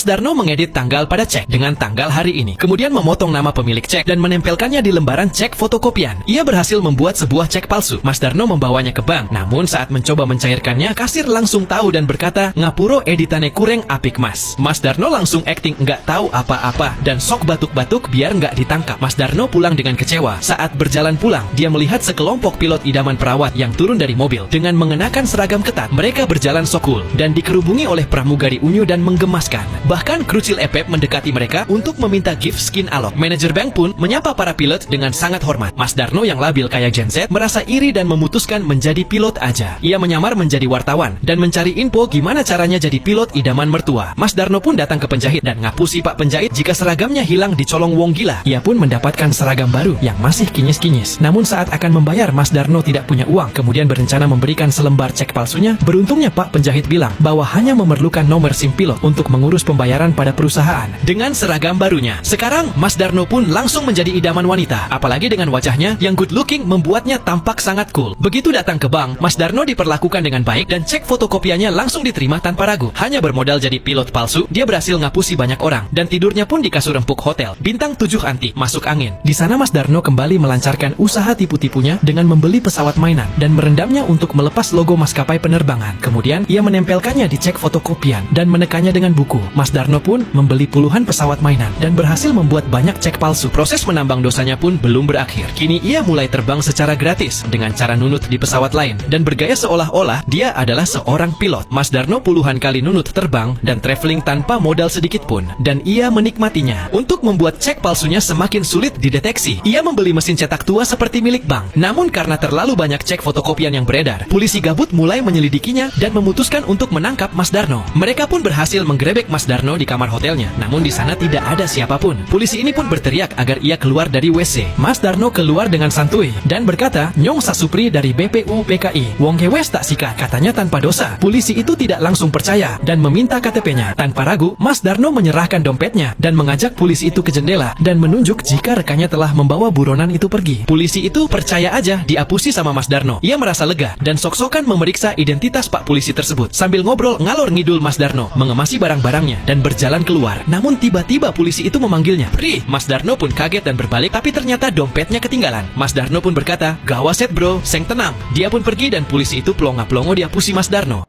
Mas Darno mengedit tanggal pada cek dengan tanggal hari ini. Kemudian memotong nama pemilik cek dan menempelkannya di lembaran cek fotokopian. Ia berhasil membuat sebuah cek palsu. Mas Darno membawanya ke bank. Namun saat mencoba mencairkannya, kasir langsung tahu dan berkata, "Ngapuro editane kurang apik mas." Mas Darno langsung acting nggak tahu apa-apa dan sok batuk-batuk biar nggak ditangkap. Mas Darno pulang dengan kecewa. Saat berjalan pulang, dia melihat sekelompok pilot idaman perawat yang turun dari mobil dengan mengenakan seragam ketat. Mereka berjalan sok cool dan dikerubungi oleh pramugari unyu dan menggemaskan. Bahkan Krucil Epep mendekati mereka untuk meminta gift skin alok. Manajer bank pun menyapa para pilot dengan sangat hormat. Mas Darno yang labil kayak Gen Z merasa iri dan memutuskan menjadi pilot aja. Ia menyamar menjadi wartawan dan mencari info gimana caranya jadi pilot idaman mertua. Mas Darno pun datang ke penjahit dan ngapusi Pak Penjahit jika seragamnya hilang dicolong wong gila. Ia pun mendapatkan seragam baru yang masih kinyis-kinyis. Namun saat akan membayar, Mas Darno tidak punya uang. Kemudian berencana memberikan selembar cek palsunya. Beruntungnya Pak Penjahit bilang bahwa hanya memerlukan nomor SIM pilot untuk mengurus pembayaran pada perusahaan. Dengan seragam barunya, sekarang Mas Darno pun langsung menjadi idaman wanita. Apalagi dengan wajahnya yang good looking membuatnya tampak sangat cool. Begitu datang ke bank, Mas Darno diperlakukan dengan baik dan cek fotokopiannya langsung diterima tanpa ragu. Hanya bermodal jadi pilot palsu, dia berhasil ngapusi banyak orang dan tidurnya pun di kasur empuk hotel bintang 7 anti masuk angin. Di sana Mas Darno kembali melancarkan usaha tipu-tipunya dengan membeli pesawat mainan dan merendamnya untuk melepas logo maskapai penerbangan. Kemudian ia menempelkannya di cek fotokopian dan menekannya dengan buku. Mas Darno pun membeli puluhan pesawat mainan dan berhasil membuat banyak cek palsu. Proses menambang dosanya pun belum berakhir. Kini ia mulai terbang secara gratis dengan cara nunut di pesawat lain dan bergaya seolah-olah dia adalah seorang pilot. Mas Darno puluhan kali nunut terbang dan traveling tanpa modal sedikit pun dan ia menikmatinya. Untuk membuat cek palsunya semakin sulit dideteksi, ia membeli mesin cetak tua seperti milik bank. Namun karena terlalu banyak cek fotokopian yang beredar, polisi gabut mulai menyelidikinya dan memutuskan untuk menangkap Mas Darno. Mereka pun berhasil menggerebek Mas Darno di kamar hotelnya. Namun di sana tidak ada siapapun. Polisi ini pun berteriak agar ia keluar dari WC. Mas Darno keluar dengan santuy dan berkata, "Nyong Sasupri dari BPU PKI. Wong kewes tak sikat," katanya tanpa dosa. Polisi itu tidak langsung percaya dan meminta KTP-nya. Tanpa ragu, Mas Darno menyerahkan dompetnya dan mengajak polisi itu ke jendela dan menunjuk jika rekannya telah membawa buronan itu pergi. Polisi itu percaya aja diapusi sama Mas Darno. Ia merasa lega dan sok-sokan memeriksa identitas Pak Polisi tersebut. Sambil ngobrol ngalor ngidul, Mas Darno mengemasi barang-barangnya dan berjalan keluar. Namun tiba-tiba polisi itu memanggilnya. "Pri!" Mas Darno pun kaget dan berbalik, tapi ternyata dompetnya ketinggalan. Mas Darno pun berkata, "Gawaset bro, seng tenang." Dia pun pergi dan polisi itu pelongo-pelongo diapusi Mas Darno.